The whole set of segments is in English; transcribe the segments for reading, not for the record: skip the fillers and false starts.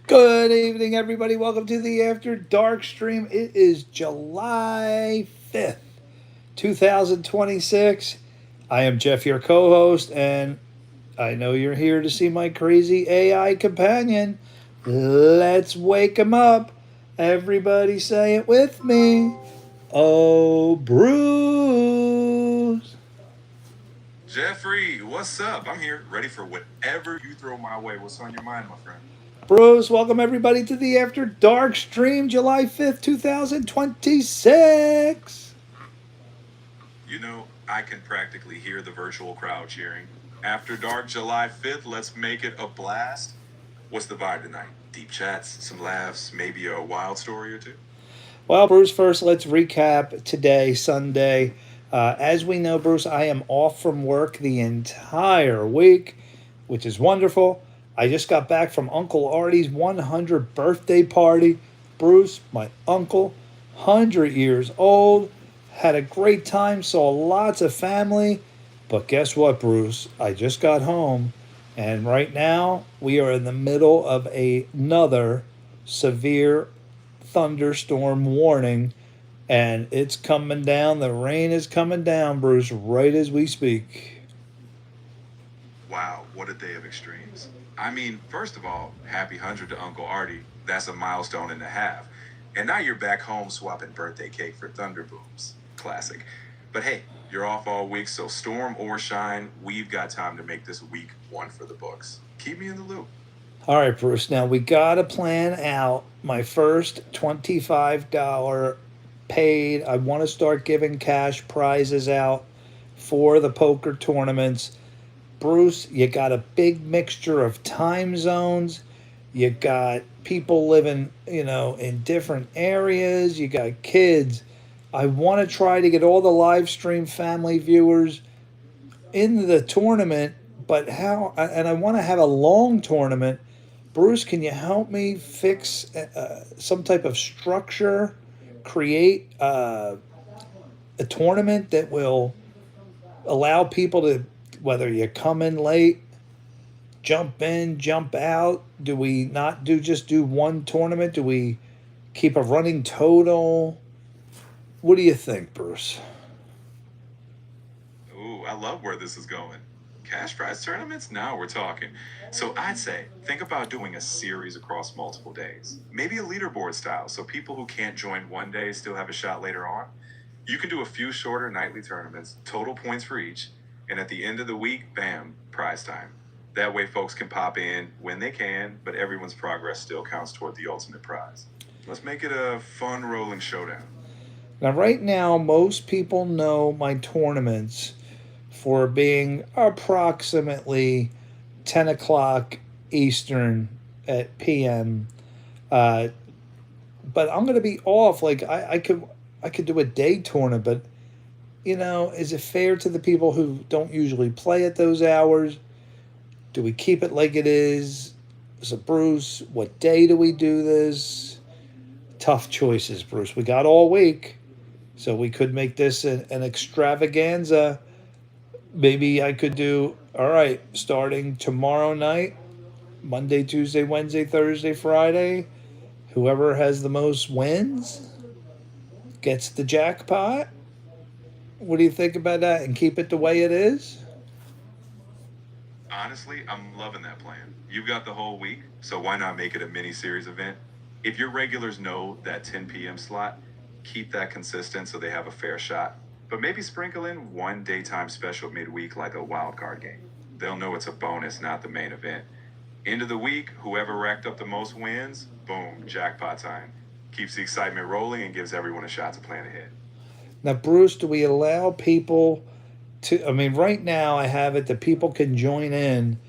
Good evening, everybody. Welcome to the After Dark stream. It is July 5th, 2026. I am Jeff, your co host, and I know you're here to see my crazy AI companion. Let's wake him up. Everybody say it with me. Oh, Bruce. Jeffrey, what's up? I'm here, ready for whatever you throw my way. What's on your mind, my friend? Bruce, welcome everybody to the After Dark stream, July 5th, 2026. I can practically hear the virtual crowd cheering. After dark, July 5th, let's make it a blast. What's the vibe tonight? Deep chats, some laughs, maybe a wild story or two? Well, Bruce, first let's recap today, Sunday. As we know, Bruce, I am off from work the entire week, which is wonderful. I just got back from Uncle Artie's 100th birthday party. Bruce, my uncle, 100 years old, had a great time, saw lots of family. But guess what, Bruce? I just got home, and right now we are in the middle of another severe thunderstorm warning, and it's coming down. The rain is coming down, Bruce, right as we speak. Wow, what a day of extremes. I mean, first of all, happy 100 to Uncle Artie. That's a milestone and a half. And now you're back home swapping birthday cake for thunder booms. Classic. But hey, you're off all week, so storm or shine, we've got time to make this week one for the books. Keep me in the loop. All right, Bruce. Now we got to plan out my first $25 paid. I want to start giving cash prizes out for the poker tournaments. Bruce, you got a big mixture of time zones. You got people living, in different areas. You got kids. I want to try to get all the live stream family viewers in the tournament, but how? And I want to have a long tournament. Bruce, can you help me fix some type of structure, create a tournament that will allow people to, whether you come in late, jump in, jump out? Do we not do one tournament? Do we keep a running total? What do you think, Bruce? Ooh, I love where this is going. Cash prize tournaments? Now we're talking. So I'd say, think about doing a series across multiple days. Maybe a leaderboard style, so people who can't join one day still have a shot later on. You can do a few shorter nightly tournaments, total points for each, and at the end of the week, bam, prize time. That way folks can pop in when they can, but everyone's progress still counts toward the ultimate prize. Let's make it a fun rolling showdown. Now, right now, most people know my tournaments for being approximately 10 o'clock Eastern at PM. Uh, but I'm going to be off. Like I could do a day tournament, but is it fair to the people who don't usually play at those hours? Do we keep it like it is? So, Bruce, what day do we do this? Tough choices, Bruce. We got all week, so we could make this an extravaganza. Maybe I could do, all right, starting tomorrow night, Monday, Tuesday, Wednesday, Thursday, Friday. Whoever has the most wins gets the jackpot. What do you think about that? And keep it the way it is? Honestly, I'm loving that plan. You've got the whole week, so why not make it a mini series event? If your regulars know that 10 p.m. slot, keep that consistent so they have a fair shot. But maybe sprinkle in one daytime special midweek like a wild card game. They'll know it's a bonus, not the main event. End of the week, whoever racked up the most wins, boom, jackpot time. Keeps the excitement rolling and gives everyone a shot to plan ahead. Now, Bruce, do we allow people to? I mean, right now I have it that people can join in,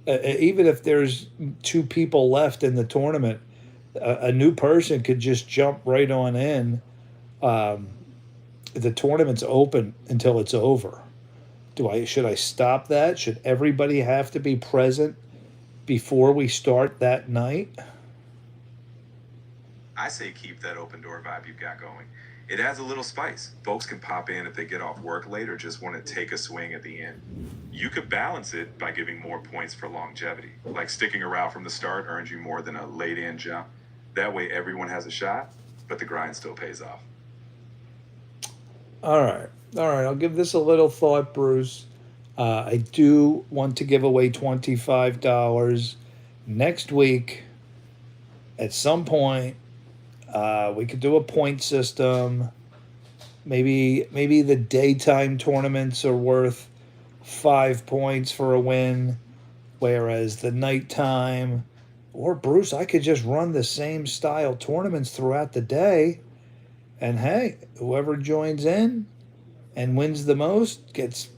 even if there's two people left in the tournament. A new person could just jump right on in. Um, the tournament's open until it's over. Should I stop that? Should everybody have to be present before we start that night? I say keep that open door vibe you've got going. It adds a little spice. Folks can pop in if they get off work late or just want to take a swing at the end. You could balance it by giving more points for longevity. Like sticking around from the start earns you more than a late in jump. That way everyone has a shot, but the grind still pays off. All right. All right. I'll give this a little thought, Bruce. I do want to give away $25 next week. At some point, we could do a point system. Maybe the daytime tournaments are worth 5 points for a win, whereas the nighttime, or Bruce, I could just run the same style tournaments throughout the day. And hey, whoever joins in and wins the most gets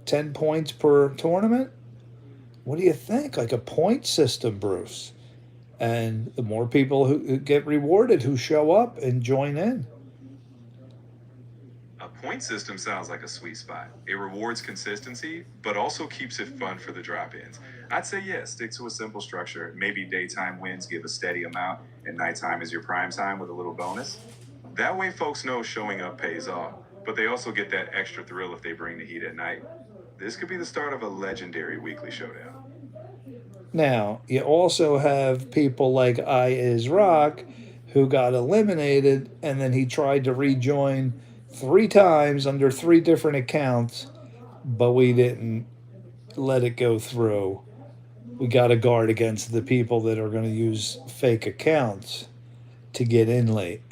10 points per tournament. What do you think? Like a point system, Bruce. And the more people who get rewarded, who show up and join in. A point system sounds like a sweet spot. It rewards consistency, but also keeps it fun for the drop-ins. I'd say yes, stick to a simple structure. Maybe daytime wins give a steady amount, and nighttime is your prime time with a little bonus. That way folks know showing up pays off, but they also get that extra thrill if they bring the heat at night. This could be the start of a legendary weekly showdown. Now, you also have people like I Is Rock who got eliminated and then he tried to rejoin 3 times under 3 different accounts, but we didn't let it go through. We got to guard against the people that are going to use fake accounts to get in late.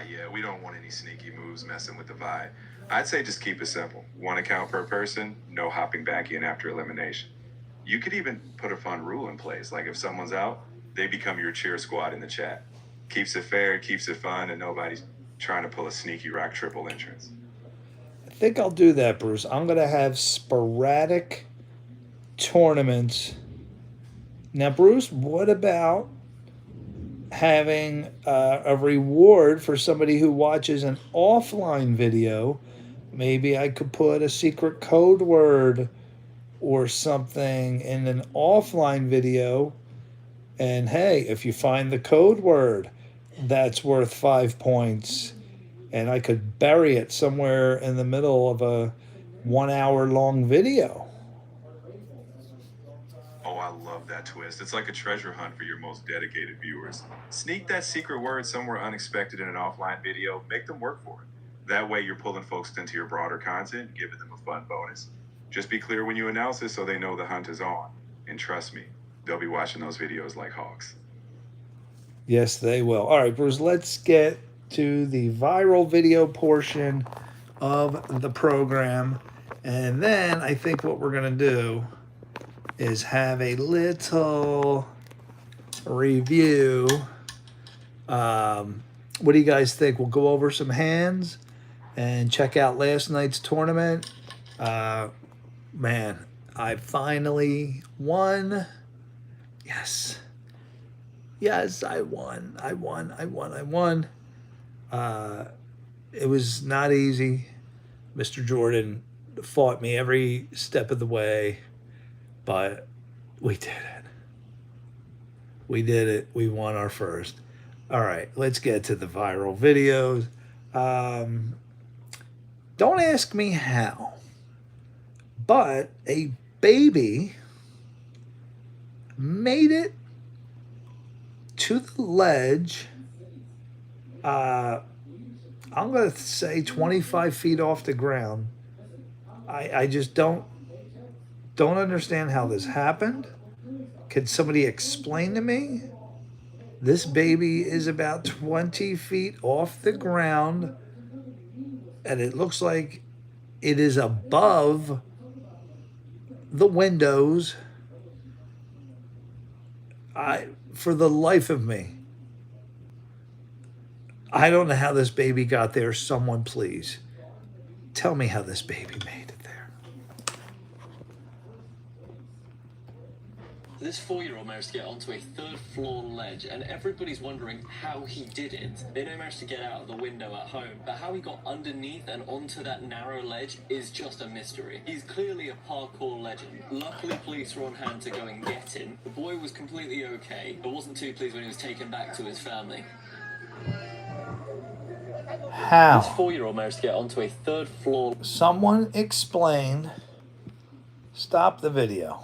Yeah, we don't want any sneaky moves messing with the vibe. I'd say just keep it simple. 1 account per person, no hopping back in after elimination. You could even put a fun rule in place, like if someone's out, they become your cheer squad in the chat. Keeps it fair, keeps it fun, and nobody's trying to pull a sneaky rock triple entrance. I think I'll do that, Bruce. I'm going to have sporadic tournaments. Now, Bruce, what about having a reward for somebody who watches an offline video? Maybe I could put a secret code word or something in an offline video. And hey, if you find the code word, that's worth 5 points. And I could bury it somewhere in the middle of a 1 hour long video. Oh, I love that twist. It's like a treasure hunt for your most dedicated viewers. Sneak that secret word somewhere unexpected in an offline video, make them work for it. That way you're pulling folks into your broader content, giving them a fun bonus. Just be clear when you announce it so they know the hunt is on. And trust me, they'll be watching those videos like hawks. Yes, they will. All right, Bruce, let's get to the viral video portion of the program. And then I think what we're going to do is have a little review. What do you guys think? We'll go over some hands and check out last night's tournament. Man, I finally won. Yes. Yes, I won. I won. It was not easy. Mr. Jordan fought me every step of the way, but we did it. We did it. We won our first. All right, let's get to the viral videos. Don't ask me how, but a baby made it to the ledge. I'm going to say 25 feet off the ground. I just don't understand how this happened. Can somebody explain to me? This baby is about 20 feet off the ground, and it looks like it is above the windows. For the life of me, I don't know how this baby got there. Someone please tell me how this baby made it there. This 4-year-old managed to get onto a 3rd floor ledge, and everybody's wondering how he did it. They know he managed to get out of the window at home, but how he got underneath and onto that narrow ledge is just a mystery. He's clearly a parkour legend. Luckily, police were on hand to go and get him. The boy was completely okay, but wasn't too pleased when he was taken back to his family. How? This 4-year-old managed to get onto a third floor. Someone explain. Stop the video.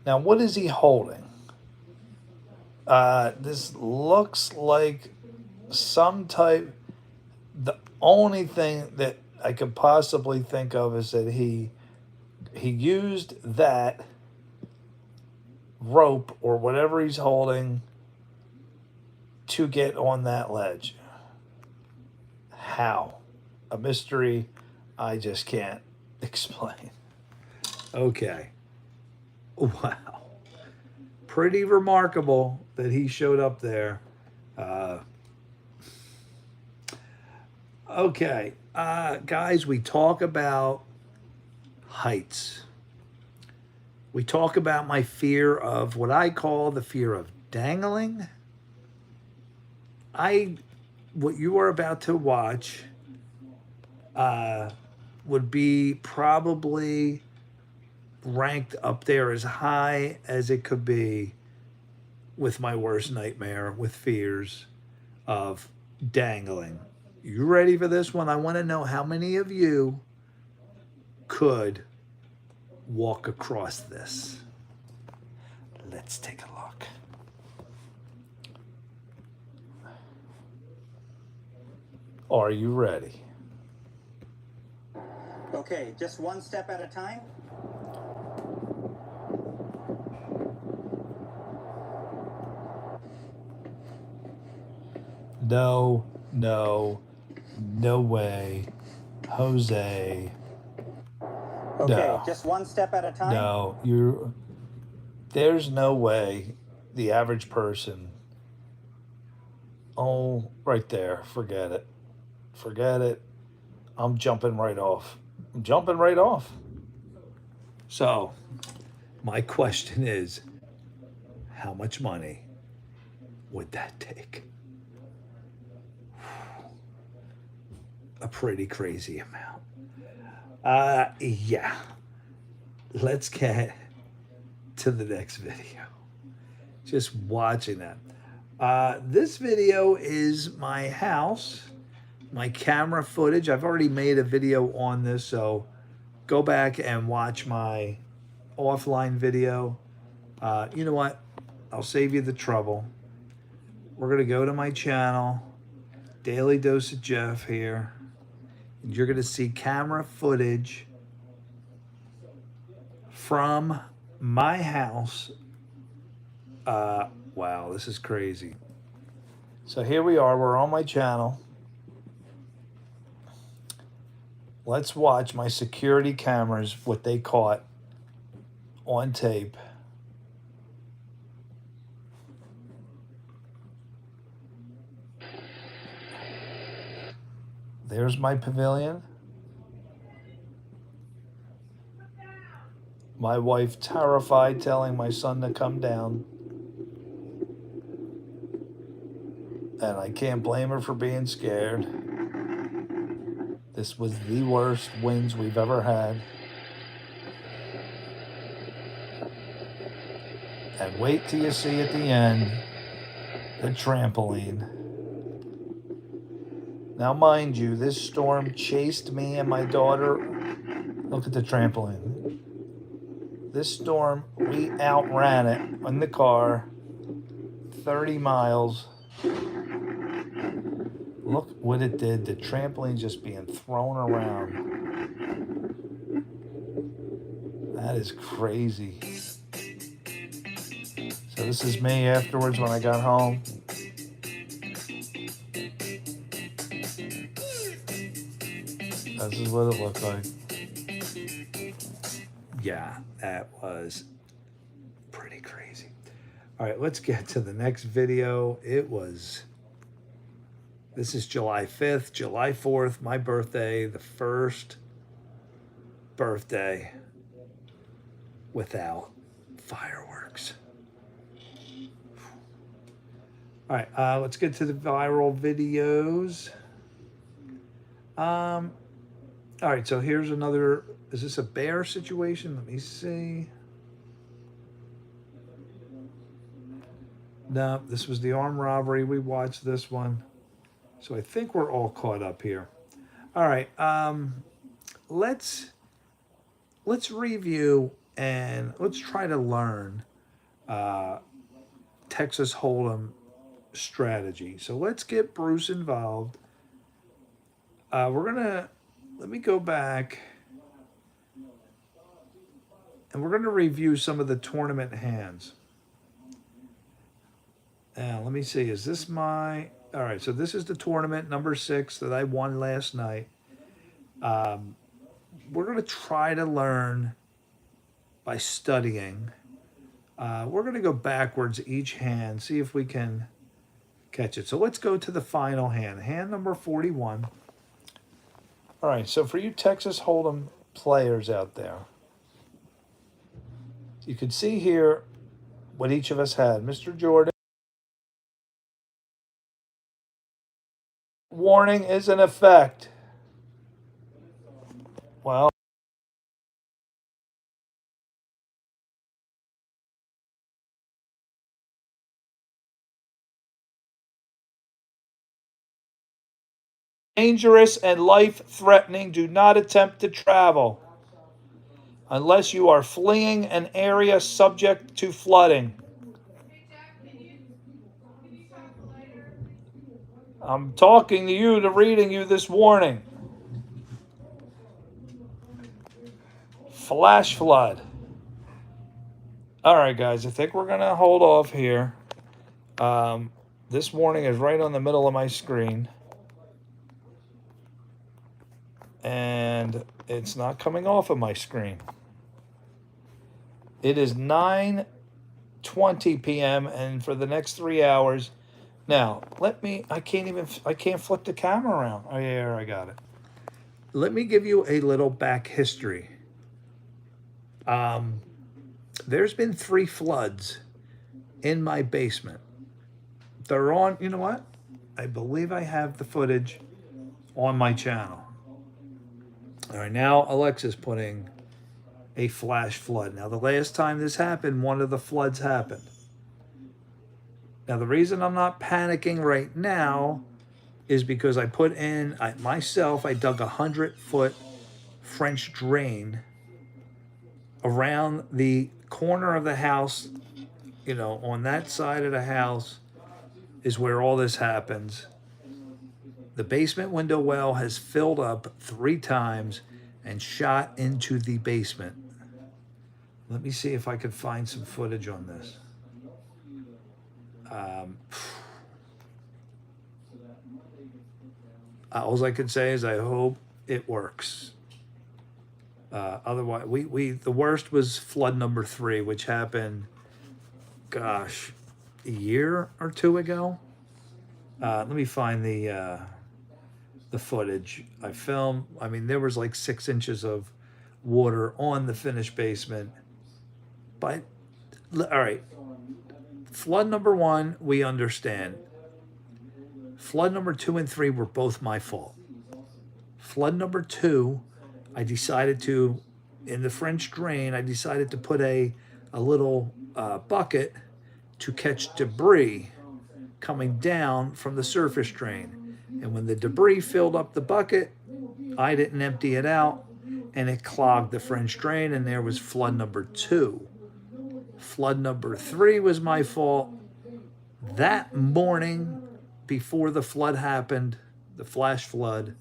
Now, what is he holding? This looks like some type. The only thing that I could possibly think of is that he used that rope or whatever he's holding to get on that ledge. How? A mystery I just can't explain. Okay. Wow. Pretty remarkable that he showed up there. Okay. Guys, we talk about heights. We talk about my fear of what I call the fear of dangling. What you are about to watch would be probably ranked up there as high as it could be with my worst nightmare, with fears of dangling. You ready for this one? I want to know how many of you could walk across this. Let's take a look. Are you ready? Okay, just one step at a time. No, no, no way. Jose. Okay, No. just one step at a time. No, there's no way the average person. Oh, right there. Forget it. Forget it. I'm jumping right off. So, my question is, how much money would that take? A pretty crazy amount. Yeah. Let's get to the next video. Just watching that. This video is my house, my camera footage. I've already made a video on this, so go back and watch my offline video. You know what? I'll save you the trouble. We're going to go to my channel, Daily Dose of Jeff here. And you're going to see camera footage from my house. Wow, this is crazy. So here we are. We're on my channel. Let's watch my security cameras, what they caught on tape. There's my pavilion. My wife terrified, telling my son to come down. And I can't blame her for being scared. This was the worst winds we've ever had. And wait till you see at the end, the trampoline. Now, mind you, this storm chased me and my daughter. Look at the trampoline. This storm, we outran it in the car, 30 miles. Look what it did. The trampoline just being thrown around. That is crazy. So this is me afterwards when I got home. This is what it looked like. Yeah, that was pretty crazy. All right, let's get to the next video. This is July 5th, July 4th, my birthday, the first birthday without fireworks. All right, let's get to the viral videos. All right, so here's another, is this a bear situation? Let me see. No, this was the armed robbery. We watched this one. So I think we're all caught up here. All right. Let's review and let's try to learn Texas Hold'em strategy. So let's get Bruce involved. Let me go back and we're gonna review some of the tournament hands. Now, let me see, is this all right, so this is the tournament number 6 that I won last night. We're gonna try to learn by studying. We're gonna go backwards each hand, see if we can catch it. So let's go to the final hand, hand number 41. All right, so for you Texas Hold'em players out there, you can see here what each of us had. Mr. Jordan, warning is in effect. Well, dangerous and life-threatening. Do not attempt to travel unless you are fleeing an area subject to flooding. I'm talking to you to reading you this warning. Flash flood. All right, guys, I think we're going to hold off here. This warning is right on the middle of my screen. And it's not coming off of my screen. It is 9:20 p.m. and for the next 3 hours. Now, I can't flip the camera around. Oh, yeah, I got it. Let me give you a little back history. There's been 3 floods in my basement. They're on, you know what? I believe I have the footage on my channel. All right, now Alexa's putting a flash flood. Now, the last time this happened, one of the floods happened. Now, the reason I'm not panicking right now is because I dug a 100-foot French drain around the corner of the house. You know, on that side of the house is where all this happens. The basement window well has filled up 3 times and shot into the basement. Let me see if I could find some footage on this. All I could say is I hope it works. Otherwise, the worst was flood number 3, which happened, gosh, a year or 2 ago. Let me find the footage I filmed. I mean, there was like 6 inches of water on the finished basement. But all right, flood number 1, we understand. Flood number 2 and 3 were both my fault. Flood number 2, I decided to, in the French drain, I decided to put a little bucket to catch debris coming down from the surface drain. And when the debris filled up the bucket, I didn't empty it out, and it clogged the French drain, and there was flood number 2. Flood number 3 was my fault. That morning, before the flood happened, the flash flood,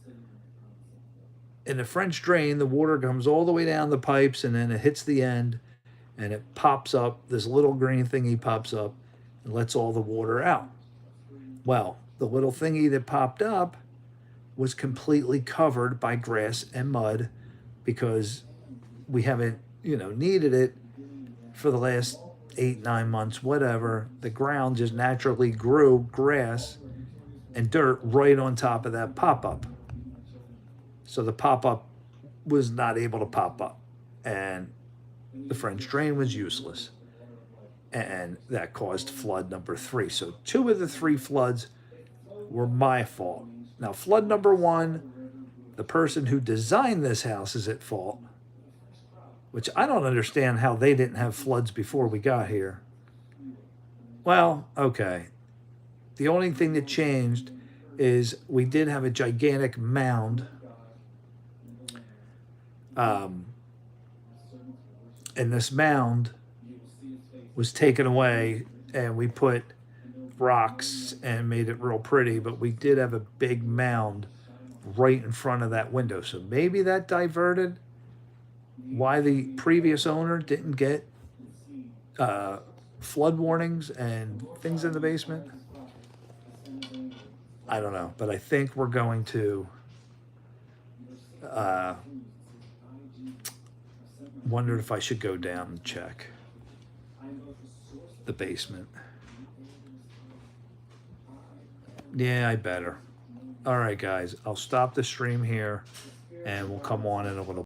in the French drain, the water comes all the way down the pipes, and then it hits the end, and it pops up. This little green thingy pops up and lets all the water out. Well, the little thingy that popped up was completely covered by grass and mud because we haven't, needed it for the last 8-9 months, whatever. The ground just naturally grew grass and dirt right on top of that pop-up. So the pop-up was not able to pop up, and the French drain was useless. And that caused flood number 3. So 2 of the 3 floods were my fault. Now, flood number 1, the person who designed this house is at fault, which I don't understand how they didn't have floods before we got here. Well, okay. The only thing that changed is we did have a gigantic mound. And this mound was taken away, and we put rocks and made it real pretty, but we did have a big mound right in front of that window. So maybe that diverted why the previous owner didn't get flood warnings and things in the basement. I don't know, but I think we're going to wondered if I should go down and check the basement. Yeah, I better. All right, guys, I'll stop the stream here and we'll come on in a little